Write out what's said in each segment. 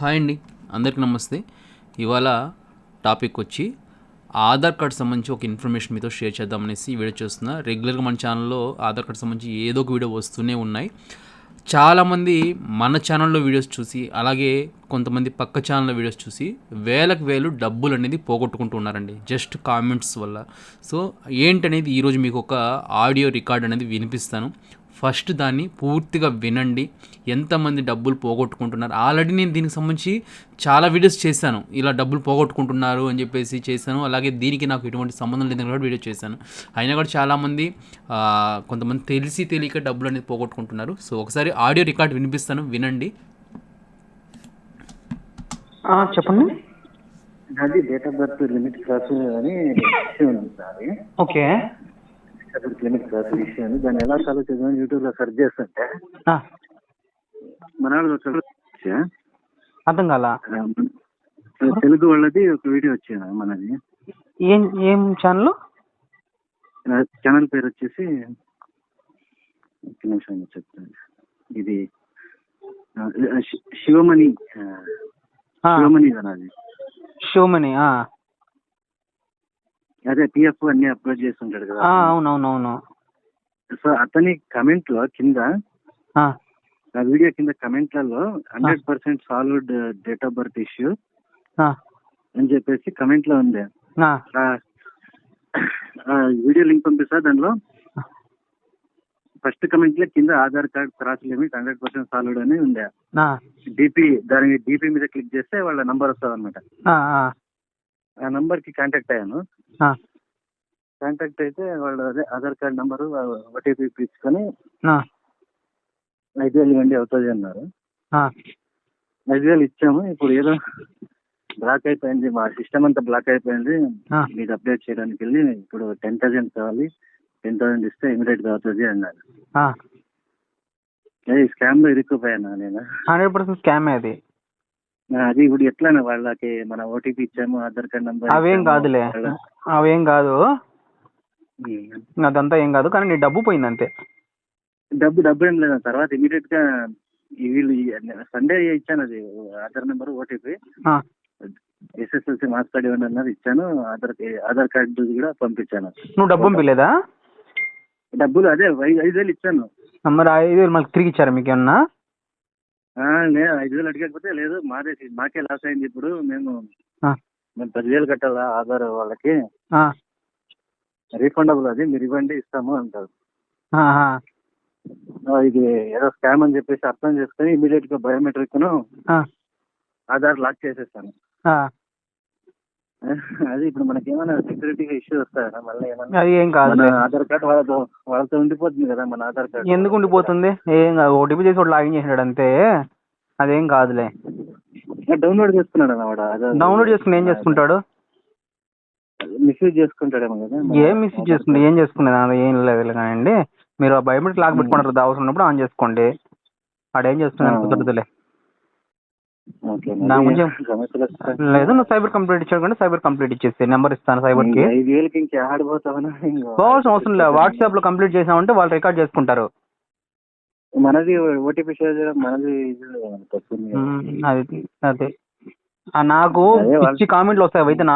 Hi అండి, అందరికీ నమస్తే. ఇవాళ టాపిక్ వచ్చి ఆధార్ కార్డ్ సంబంధించి ఒక ఇన్ఫర్మేషన్ మీతో షేర్ చేద్దామనేసి ఈ వీడియో చేస్తున్నా. రెగ్యులర్గా మన ఛానల్లో ఆధార్ కార్డ్ సంబంధించి ఏదో ఒక వీడియో వస్తూనే ఉన్నాయి. చాలామంది మన ఛానల్లో వీడియోస్ చూసి, అలాగే కొంతమంది పక్క ఛానల్లో వీడియోస్ చూసి వేలకు వేలు డబ్బులు అనేది పోగొట్టుకుంటూ ఉన్నారండి, జస్ట్ కామెంట్స్ వల్ల. సో ఏంటనేది ఈరోజు మీకు ఒక ఆడియో రికార్డ్ అనేది వినిపిస్తాను. ఫస్ట్ దాన్ని పూర్తిగా వినండి, ఎంతమంది డబ్బులు పోగొట్టుకుంటున్నారు. ఆల్రెడీ నేను దీనికి సంబంధించి చాలా వీడియోస్ చేశాను, ఇలా డబ్బులు పోగొట్టుకుంటున్నారు అని చెప్పేసి చేశాను. అలాగే దీనికి నాకు ఎటువంటి సంబంధం లేదని కూడా వీడియో చేశాను. అయినా కూడా చాలామంది కొంతమంది తెలిసి తెలియక డబ్బులు అనేది పోగొట్టుకుంటున్నారు. సో ఒకసారి ఆడియో రికార్డ్ వినిపిస్తాను, వినండి. చెప్పండి. అది date of birth limit cross అని ఇష్యూ ఉంది sir. Okay. Limit cross issue అని దాన్ని ఎలా సాల్వ్ చేద్దామని యూట్యూబ్ లో సెర్చ్ చేస్తుంటే మన అర్థం కాల. తెలుగు వాళ్ళది ఒక వీడియో వచ్చింది మనది. ఏం ఛానల్? ఛానల్ పేరు వచ్చేసి నిమిషం చెప్తాను. ఇది శివమణి అది. శివమణి అదే పిఎఫ్ అన్ని అప్లోడ్ చేస్తుంటాడు కదా. అవునవునవును. సో అతని కమెంట్ లో కింద, ఆ వీడియో కింద కమెంట్లలో 100% solved date of birth issue అని చెప్పేసి కమెంట్ లో ఉంది. వీడియో లింక్ పంపిస్తా. దానిలో ఫస్ట్ కమెంట్ లో కింద Aadhaar card cross limit 100% solved అని ఉంది. డిపి, దాని డిపి మీద క్లిక్ చేస్తే వాళ్ళ నంబర్ వస్తుంది అనమాట. ఆ నంబర్ కి కాంటాక్ట్ అయ్యాను. కాంటాక్ట్ అయితే వాళ్ళు అదే ఆధార్ కార్డ్ నంబరు ఓటీపీ తీసుకొని 5,000 ఇవ్వండి అవుతుంది అన్నారు. 5,000 ఇచ్చాము. ఇప్పుడు ఏదో బ్లాక్ అయిపోయింది, మా సిస్టమ్ అంతా బ్లాక్ అయిపోయింది, మీకు అప్డేట్ చేయడానికి వెళ్ళి ఇప్పుడు 10,000 కావాలి, 10,000 ఇస్తే ఇమీడియట్ గా అవుతుంది అన్నారు. స్కామ్ లో ఇరుక్కుపోయాను నేను. 100% స్కామ్ అది. అది ఇప్పుడు ఎట్లా వాళ్ళకి మన ఓటీపీ ఇచ్చాము, ఆధార్ కార్డ్ నంబర్. అవేం కాదులే, అవేం కాదు, అదంతా ఏం కాదు. కానీ నీ డబ్బు పోయింది అంతే. డబ్బు ఏం లేదు. తర్వాత ఇమీడియట్ గా వీళ్ళు సండే ఇచ్చాను అది Aadhaar number, OTP, SSLC marks card ఇవ్వండి అన్నది ఇచ్చాను. ఆధార్ కార్డు కూడా పంపించాను. నువ్వు డబ్బు పంపించలేదా? డబ్బులు అదే 5,000 ఇచ్చాను. మరి 5,000 మళ్ళీ తిరిగి ఇచ్చారా మీకు ఏమన్నా? లేదు, 5,000 అడిగకపోతే లేదు మాకే లాస్ అయింది. ఇప్పుడు మేము 10,000 కట్టాలా ఆధార్ వాళ్ళకి, రీఫండబుల్ అది, మీరు ఇవ్వండి ఇస్తాము అంటారు. ఇది ఏదో స్కామ్ అని చెప్పేసి అర్థం చేసుకుని ఇమీడియట్ గా బయోమెట్రిక్ ను ఆధార్ లాక్ చేసేస్తాను. అది ఇప్పుడు మనకి ఏమైనా సెక్యూరిటీ ఇష్యూ వస్తాయా మళ్ళీ ఏమన్నా? అది ఏం కాదు, ఆధార్ కార్డ్ వాళ్ళతో ఉండిపోతుంది కదా మన ఆధార్ కార్డ్. ఎందుకు ఉండిపోతుంది? ఏం కాదు, ఓటీపీ చేసి వాడు లాగిన్ చేసినాడు అంతే, అదేం కాదులే. డౌన్లోడ్ చేసుకున్నాడు అన్నమాట. డౌన్లోడ్ చేసుకుని ఏం చేసుకుంటాడు? మిస్యూజ్ చేసుకుంటాడేమో కదా. ఏం మిస్యూజ్ చేసుకుంటే ఏం చేసుకునేది ఏం లేదు కానండి. మీరు బయోమెట్రిక్ లాక్ పెట్టుకుంటారు, అవసరం ఉన్నప్పుడు ఆన్ చేసుకోండి. ఆడేం చేస్తున్నాను కుదరదులే. దాని గురించి లేదు. నువ్వు సైబర్ కంప్లైంట్ ఇచ్చాడు, సైబర్ కంప్లైంట్ ఇచ్చేసి నెంబర్ ఇస్తాను సైబర్ కి. పోవాల్సిన అవసరం లేదు. వాట్సాప్ లో కంప్లీట్ చేసామంటే వాళ్ళు రికార్డ్ చేసుకుంటారు. మనది ఓటీపీ షేర్ చేయడం మనది. అదే నాకు పిచ్చి కామెంట్లు వస్తాయి అయితే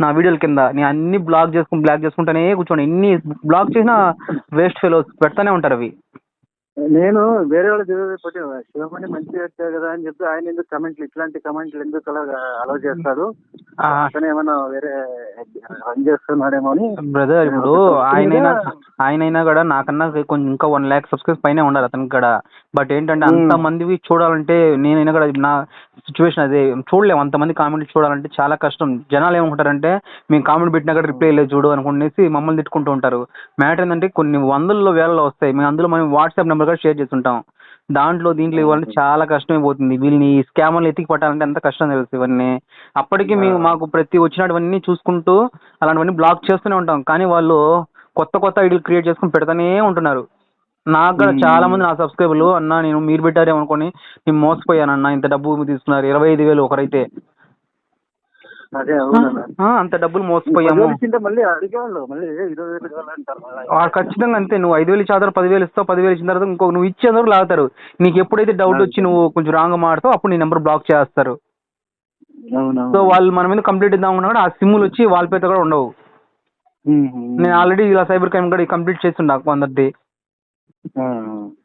నా వీడియోల కింద. నేను అన్ని బ్లాక్ చేసుకుంటానే కూర్చోండి. ఎన్ని బ్లాక్ చేసినా వేస్ట్ ఫెలోస్ పెడతానే ఉంటారు అవి. నేను వేరే వాళ్ళు చదివిపోతే శివమణి మంచిగా వచ్చారు కదా అని చెప్పి ఆయన ఎందుకు కమెంట్లు, ఇట్లాంటి కమెంట్లు ఎందుకు అలా అలౌ చేస్తాడు, అతను ఏమన్నా వేరే రన్ చేస్తున్నాడేమో అని. బ్రదర్ ఇప్పుడు ఆయనైనా కూడా నాకన్నా కొంచెం ఇంకా 1 lakh సబ్స్క్రైబ్ పైన ఉండాలి అతనికి కూడా. బట్ ఏంటంటే అంత మందివి చూడాలంటే, నేనైనా కూడా నా సిచ్యువేషన్ అదే, చూడలేము అంతమంది కామెంట్లు చూడాలంటే చాలా కష్టం. జనాలు ఏమనుకుంటారంటే మేము కామెంట్ పెట్టినా కూడా రిప్లై లేదు చూడు అనుకునేసి మమ్మల్ని తిట్టుకుంటూ ఉంటారు. మ్యాటర్ ఏంటంటే కొన్ని వందల్లో వేలలో వస్తాయి, మేము అందులో మనం వాట్సాప్ నెంబర్ కూడా షేర్ చేస్తుంటాం. దీంట్లో ఇవ్వాలంటే చాలా కష్టమైపోతుంది. వీళ్ళని స్కామర్లు ఎత్తికి పట్టాలంటే ఎంత కష్టం తెలుసు ఇవన్నీ. అప్పటికి మాకు ప్రతి వచ్చినటువన్నీ చూసుకుంటూ అలాంటివన్నీ బ్లాక్ చేస్తూనే ఉంటాం. కానీ వాళ్ళు కొత్త ఐడీలు క్రియేట్ చేసుకుని పెడతానే ఉంటున్నారు. నాకు కూడా చాలా మంది నా సబ్స్క్రైబర్లు అన్న నేను మీరు పెట్టారేమనుకోని నేను మోసపోయానన్న, ఇంత డబ్బు తీసుకున్నారు 25,000 ఒకరైతే. అదే అవునన్నా. అంత డబ్బులు మోసపోయాము. ఇచ్చింటే మళ్ళీ అడిగేవాళ్ళు, మళ్ళీ 20,000 కావాలంటారు మళ్ళీ. ఖచ్చితంగా అంతే. నువ్వు 5,000 ఇచ్చిన తర్వాత 10,000 ఇస్తావు. 10,000 ఇచ్చిన తర్వాత ఇంకో నువ్వు ఇచ్చేందుకు లాగుతారు. నీకు ఎప్పుడైతే డౌట్ వచ్చి నువ్వు కొంచెం రాంగ్ మాడతావు అప్పుడు నీ నెంబర్ బ్లాక్ చేస్తారు. అవునవును. సో వాళ్ళు మన మీద కంప్లీట్ ఇద్దాం అనుకున్నా కూడా ఆ సిమ్ములు వచ్చి వాల్ పేపర్ కూడా ఉండవు. నేను ఆల్రెడీ ఇలా సైబర్ క్రైమ్ కూడా కంప్లీట్ చేస్తుండా కొందరిది.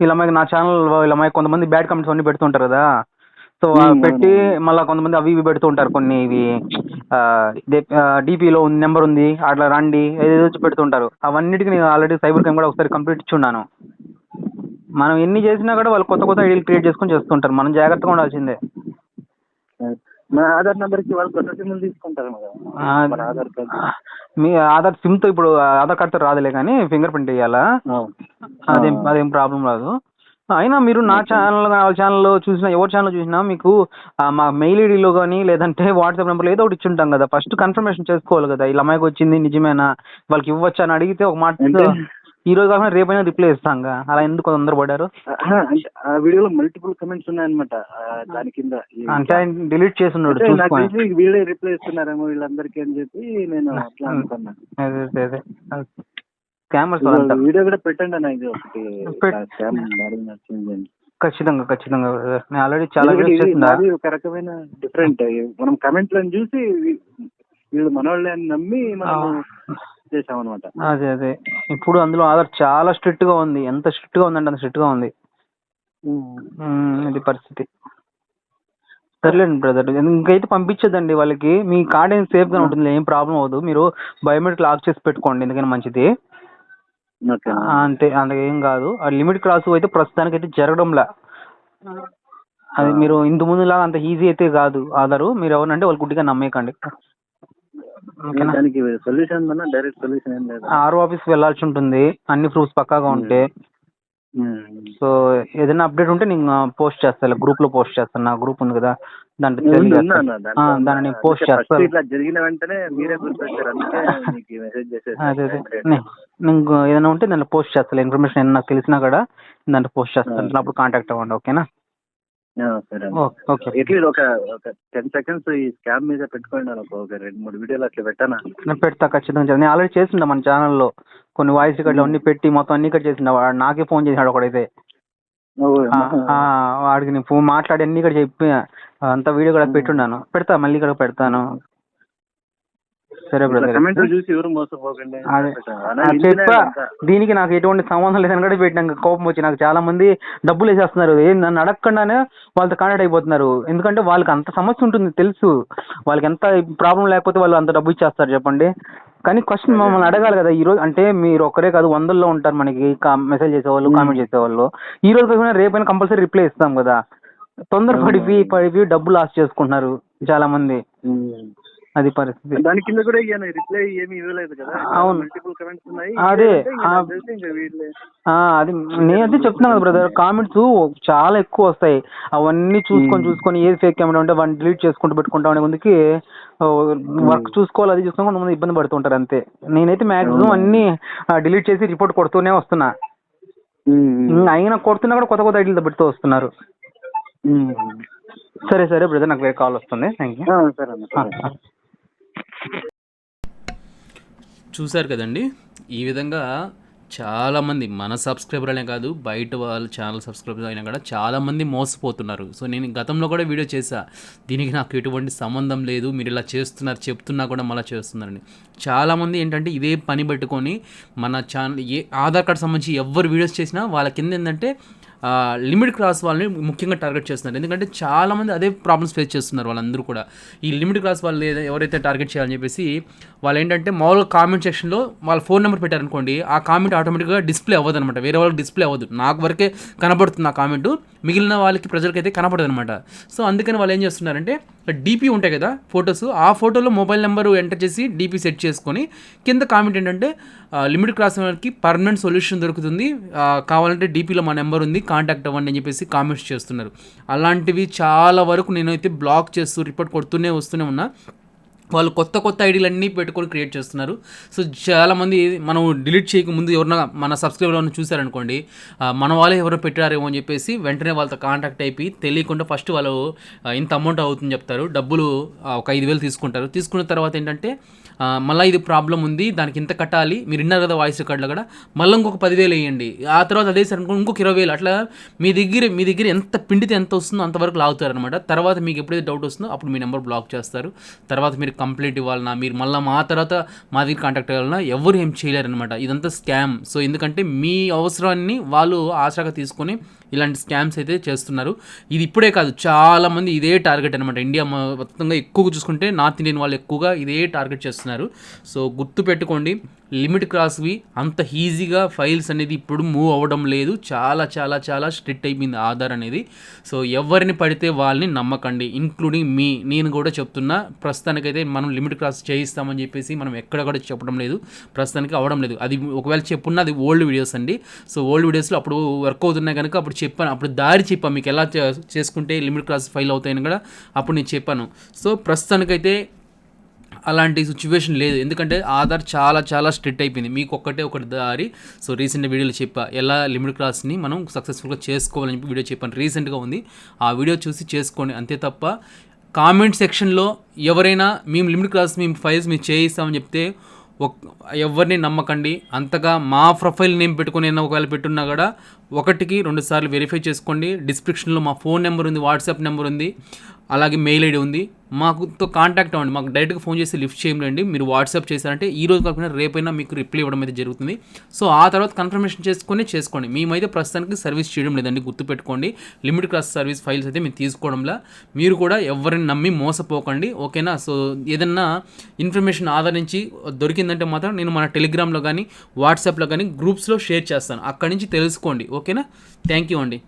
ఇలా నా ఛానల్ ఇలా కొంతమంది బ్యాడ్ కమెంట్స్ అన్ని పెడుతుంటారు కదా. సో పెట్టి మళ్ళీ కొంతమంది అవి ఇవి పెడుతూ ఉంటారు. కొన్ని ఇవి డిపిలో నెంబర్ ఉంది అట్లా రండి ఏదేదో పెడుతుంటారు. అవన్నిటికి నేను ఆల్రెడీ సైబర్ క్రైమ్ కూడా ఒకసారి కంప్లీట్ ఇచ్చున్నాను. మనం ఎన్ని చేసినా కూడా వాళ్ళు కొత్త కొత్త ఐడీలు క్రియేట్ చేసుకొని చేస్తుంటారు. మనం జాగ్రత్తగా ఉండాల్సిందే. మా ఆధార్ నెంబర్కి వాళ్ళు కొత్త సిమ్లు తీసుకుంటారు మన ఆధార్ కార్డు. మీ ఆధార్ సిమ్తో ఇప్పుడు ఆధార్ కార్డ్తో రాదులే కానీ ఫింగర్ ప్రింట్ వేయాలా, అదేం ప్రాబ్లం రాదు. అయినా మీరు నా ఛానల్ వాళ్ళ ఛానల్లో చూసినా ఎవరి ఛానల్ చూసినా మీకు మా మెయిల్ ఐడీలో కానీ లేదంటే వాట్సాప్ నెంబర్లో ఏదో ఒకటి ఇచ్చి ఉంటాం కదా. ఫస్ట్ కన్ఫర్మేషన్ చేసుకోవాలి కదా, ఇలా అమ్మాయికి వచ్చింది నిజమేనా, వాళ్ళకి ఇవ్వచ్చా అని అడిగితే ఒక మాట ఈ రోజు కాకుండా రేపైనా రిప్లై ఇస్తాం. అలా ఎందుకు తొందరపడ్డారు? ఆ వీడియోలో మల్టిపుల్ కమెంట్స్ ఉన్నాయన్నమాట దాని కింద. అంటే డిలీట్ చేసి ఉన్నాడు వీడియో రిప్లై ఇస్తున్నారేమో వీళ్ళందరికీ అని చెప్పి నేను అట్లా అనుకున్నాను. వీడియో కూడా పెట్టండి అన్న, ఇది ఒకటి నచ్చింది. ఖచ్చితంగా ఖచ్చితంగా నేను ఆల్రెడీ చాలా వీడియోస్ చేస్తున్నా. ఒక రకమైన డిఫరెంట్, మనం కమెంట్లను చూసి వీళ్ళు మనోళ్ళే అని నమ్మి మనం చేసామన్నమాట. అదే అదే ఇప్పుడు అందులో ఆధార్ చాలా స్ట్రిక్ట్ గా ఉంది. ఎంత స్ట్రిక్ట్ గా ఉందంటే అంత స్ట్రిక్ట్ గా ఉంది. ఇది పరిస్థితి. సర్లేండి బ్రదర్, ఇంకైతే పంపించదండి వాళ్ళకి. మీ కార్డ్ ఏం సేఫ్ గా ఉంటుంది, ఏం ప్రాబ్లం అవ్వదు. మీరు బయోమెట్రిక్ లాక్ చేసి పెట్టుకోండి, ఎందుకని మంచిది. అంతే, అందుకేం కాదు. ఆ లిమిట్ క్రాస్ అయితే ప్రస్తుతానికి అయితే జరగడంలా. అది మీరు ఇంత ముందు లాగా అంత ఈజీ అయితే కాదు ఆధారు. మీరు ఎవరంటే వాళ్ళు గుడ్డిగా నమ్మేయకండి. ఆర్ఓ ఆఫీస్ వెళ్ళాల్సి ఉంటుంది అన్ని ప్రూఫ్స్ పక్కాగా ఉంటే. సో ఏదైనా అప్డేట్ ఉంటే నేను పోస్ట్ చేస్తాను, గ్రూప్ లో పోస్ట్ చేస్తాను. నా గ్రూప్ ఉంది కదా, దాన్ని పోస్ట్ చేస్తాను. అదే నీకు ఏదైనా ఉంటే దాన్ని పోస్ట్ చేస్తాను. ఇన్ఫర్మేషన్ ఏదైనా నాకు తెలిసినా కూడా దాంట్లో పోస్ట్ చేస్తాను. అప్పుడు కాంటాక్ట్ అవ్వండి, ఓకేనా? అట్లీస్ట్ ఒక 10 seconds ఈ స్కామ్ మీద పెట్టుకోండి. ఒక 2-3 వీడియోలు అట్లా పెట్టానా? నేను పెడతా ఖచ్చితంగా. నేను ఆల్రెడీ చేసిండా మన ఛానల్లో కొన్ని వాయిస్ రికార్డులు అన్ని పెట్టి మొత్తం అన్ని ఇక్కడ చేసిండా. వాడు నాకే ఫోన్ చేసినాడు ఒకడైతే. వాడికి నేను ఫోన్ మాట్లాడి అన్ని ఇక్కడ చెప్పి అంత వీడియో కూడా పెట్టున్నాను. పెడతా, మళ్ళీ ఇక్కడ పెడతాను. సరే బ్రదర్, చెప్పా. దీనికి నాకు ఎటువంటి సంబంధం లేదని కూడా పెట్టినాక కోపం వచ్చి నాకు చాలా మంది డబ్బులు వేసేస్తున్నారు. నన్ను అడగకుండానే వాళ్ళతో కాంటాక్ట్ అయిపోతున్నారు. ఎందుకంటే వాళ్ళకి అంత సమస్య ఉంటుంది తెలుసు. వాళ్ళకి ఎంత ప్రాబ్లం లేకపోతే వాళ్ళు అంత డబ్బు ఇచ్చేస్తారు చెప్పండి. కానీ క్వశ్చన్ మమ్మల్ని అడగాలి కదా. ఈ రోజు అంటే మీరు ఒక్కరే కాదు, 100లో ఉంటారు మనకి మెసేజ్ చేసేవాళ్ళు, కామెంట్ చేసేవాళ్ళు. ఈ రోజు కాకుండా రేపైనా కంపల్సరీ రిప్లై ఇస్తాం కదా. తొందరపడి డబ్బు లాస్ చేసుకుంటున్నారు చాలా మంది. అది పరిస్థితి. దాని కింద కూడా రిప్లై ఏమి ఇవ్వలేదు కదా. అవును, అదే అది నేనైతే చెప్తున్నాను కదా బ్రదర్. కామెంట్స్ చాలా ఎక్కువ వస్తాయి. అవన్నీ చూసుకొని ఏది ఫేక్ కామెంట్ ఉంటే వాడిని డిలీట్ చేసుకుంటూ పెట్టుకుంటాం అనే ముందుకి వర్క్ చూసుకోవాలి. అది చూసుకొని కొంతమంది ఇబ్బంది పడుతుంటారు అంతే. నేనైతే మాక్సిమం అన్ని డిలీట్ చేసి రిపోర్ట్ కొడుతూనే వస్తున్నా. అయినా కొడుతున్నా కూడా కొత్త ఐడీలతో పెడుతూ వస్తున్నారు. సరే బ్రదర్, నాకు వేరే కాల్ వస్తుంది. Thank you. చూశారు కదండి, ఈ విధంగా చాలామంది మన సబ్స్క్రైబర్లనే కాదు బయట వాళ్ళ ఛానల్ సబ్స్క్రైబర్ అయినా కూడా చాలామంది మోసపోతున్నారు. సో నేను గతంలో కూడా వీడియో చేశా, దీనికి నాకు ఎటువంటి సంబంధం లేదు, మీరు ఇలా చేస్తున్నారు చెప్తున్నా కూడా మళ్ళీ చేస్తున్నారని. చాలామంది ఏంటంటే ఇదే పని పెట్టుకొని మన ఛానల్ ఆధార్ కార్డు సంబంధించి ఎవరు వీడియోస్ చేసినా వాళ్ళ కింద ఏంటంటే లిమిట్ క్రాస్ వాళ్ళని ముఖ్యంగా టార్గెట్ చేస్తున్నారు. ఎందుకంటే చాలామంది అదే ప్రాబ్లమ్స్ ఫేస్ చేస్తున్నారు వాళ్ళందరూ కూడా. ఈ లిమిట్ క్రాస్ వాళ్ళు ఎవరైతే టార్గెట్ చేయాలని చెప్పేసి వాళ్ళు ఏంటంటే మామూలుగా కామెంట్ సెక్షన్లో వాళ్ళ ఫోన్ నెంబర్ పెట్టారనుకోండి, ఆ కామెంట్ ఆటోమేటిక్గా డిస్ప్లే అవ్వదు అనమాట. వేరే వాళ్ళకి డిస్ప్లే అవ్వదు, నాకు వరకే కనపడుతుంది ఆ కామెంట్, మిగిలిన వాళ్ళకి ప్రజలకైతే కనపడదు అనమాట. సో అందుకని వాళ్ళు ఏం చేస్తున్నారంటే డీపీ ఉంటాయి కదా ఫొటోస్, ఆ ఫోటోలో మొబైల్ నెంబర్ ఎంటర్ చేసి డీపీ సెట్ చేసుకొని కింద కామెంట్ ఏంటంటే లిమిట్ క్రాస్ వాళ్ళకి పర్మనెంట్ సొల్యూషన్ దొరుకుతుంది, కావాలంటే డీపీలో మా నెంబర్ ఉంది కాంటాక్ట్ అవ్వండి అని చెప్పేసి కామెంట్స్ చేస్తున్నారు. అలాంటివి చాలా వరకు నేనైతే బ్లాక్ చేస్తూ రిపోర్ట్ కొడుతూనే వస్తూనే ఉన్నా. వాళ్ళు కొత్త ఐడీలన్నీ పెట్టుకొని క్రియేట్ చేస్తున్నారు. సో చాలామంది మనం డిలీట్ చేయకముందు ఎవరన్నా మన సబ్స్క్రైబర్ ఎవరైనా చూసారనుకోండి, మన వాళ్ళే ఎవరో పెట్టారేమో అని చెప్పేసి వెంటనే వాళ్ళతో కాంటాక్ట్ అయిపోయి తెలియకుండా ఫస్ట్ వాళ్ళు ఇంత అమౌంట్ అవుతుందని చెప్తారు, డబ్బులు ఒక 5,000 తీసుకుంటారు. తీసుకున్న తర్వాత ఏంటంటే మళ్ళీ ఇది ప్రాబ్లం ఉంది, దానికి ఇంత కట్టాలి, మీరు విన్నారు కదా వాయిస్ రికార్డులో కూడా, మళ్ళీ ఇంకొక 10,000 వేయండి, ఆ తర్వాత అదే సార్ అనుకోండి ఇంకొక 20,000, అట్లా మీ దగ్గర ఎంత పిండితే ఎంత వస్తుందో అంతవరకు లాగుతారనమాట. తర్వాత మీకు ఎప్పుడైతే డౌట్ వస్తుందో అప్పుడు మీ నెంబర్ బ్లాక్ చేస్తారు. తర్వాత మీరు కంప్లైంట్ ఇవ్వాలన్నా, మీరు మళ్ళీ మా తర్వాత మా దగ్గర కాంటాక్ట్ అవ్వాలన్నా ఎవరు ఏం చేయలేరనమాట. ఇదంతా స్కామ్. సో ఎందుకంటే మీ అవసరాన్ని వాళ్ళు ఆశగా తీసుకొని ఇలాంటి స్కామ్స్ అయితే చేస్తున్నారు. ఇది ఇప్పుడే కాదు, చాలామంది ఇదే టార్గెట్ అనమాట. ఇండియా మొత్తంగా ఎక్కువగా చూసుకుంటే నార్త్ ఇండియన్ వాళ్ళు ఎక్కువగా ఇదే టార్గెట్ చేస్తున్నారు. సో గుర్తుపెట్టుకోండి, లిమిట్ క్రాస్వి అంత ఈజీగా ఫైల్స్ అనేది ఇప్పుడు మూవ్ అవ్వడం లేదు. చాలా స్ట్రిక్ట్ అయిపోయింది ఆధార్ అనేది. సో ఎవరిని పడితే వాళ్ళని నమ్మకండి, ఇంక్లూడింగ్ మీ. నేను కూడా చెప్తున్నా, ప్రస్తుతానికైతే మనం లిమిట్ క్రాస్ చేయిస్తామని చెప్పేసి మనం ఎక్కడ కూడా చెప్పడం లేదు, ప్రస్తుతానికి అవ్వడం లేదు. అది ఒకవేళ చెప్పున్నా అది ఓల్డ్ వీడియోస్ అండి. సో ఓల్డ్ వీడియోస్లో అప్పుడు వర్క్ అవుతున్నాయి కనుక అప్పుడు చెప్పాను, అప్పుడు దారి చెప్పాను మీకు ఎలా చేసుకుంటే లిమిట్ క్రాస్ ఫైల్ అవుతాయని కూడా అప్పుడు నేను చెప్పాను. సో ప్రస్తుతానికైతే అలాంటి సిచ్యువేషన్ లేదు, ఎందుకంటే ఆధార్ చాలా స్ట్రిక్ట్ అయిపోయింది. మీకు ఒకటి దారి. సో రీసెంట్ వీడియోలో చెప్పా ఎలా లిమిట్ క్రాస్ని మనం సక్సెస్ఫుల్గా చేసుకోవాలని చెప్పి వీడియో చెప్పాను, రీసెంట్గా ఉంది. ఆ వీడియో చూసి చేసుకోండి, అంతే తప్ప కామెంట్ సెక్షన్లో ఎవరైనా మేము లిమిట్ క్రాస్ మేము ఫైల్స్ మేము చేయిస్తామని చెప్తే ఎవరిని నమ్మకండి. అంతగా మా ప్రొఫైల్ నేమ్ పెట్టుకుని ఒకవేళ పెట్టున్నా కూడా 1-2 సార్లు వెరిఫై చేసుకోండి. డిస్క్రిప్షన్లో మా ఫోన్ నెంబర్ ఉంది, వాట్సాప్ నెంబర్ ఉంది, అలాగే మెయిల్ ఐడి ఉంది. మాకుతో కాంటాక్ట్ అవ్వండి. మాకు డైరెక్ట్గా ఫోన్ చేసి లిఫ్ట్ చేయలేండి. మీరు వాట్సాప్ చేశారంటే ఈ రోజు కాకుండా రేపైనా మీకు రిప్లై ఇవ్వడం అయితే జరుగుతుంది. సో ఆ తర్వాత కన్ఫర్మేషన్ చేసుకోండి. మేమైతే ప్రస్తుతానికి సర్వీస్ చేయడం లేదండి, గుర్తుపెట్టుకోండి. లిమిట్ క్రాస్ సర్వీస్ ఫైల్స్ అయితే మేము తీసుకోవడంలా. మీరు కూడా ఎవరిని నమ్మి మోసపోకండి, ఓకేనా. సో ఏదన్నా ఇన్ఫర్మేషన్ ఆధారించి దొరికిందంటే మాత్రం నేను మన టెలిగ్రామ్లో కానీ వాట్సాప్లో కానీ గ్రూప్స్లో షేర్ చేస్తాను, అక్కడి నుంచి తెలుసుకోండి, ఓకేనా. థ్యాంక్ యూ అండి.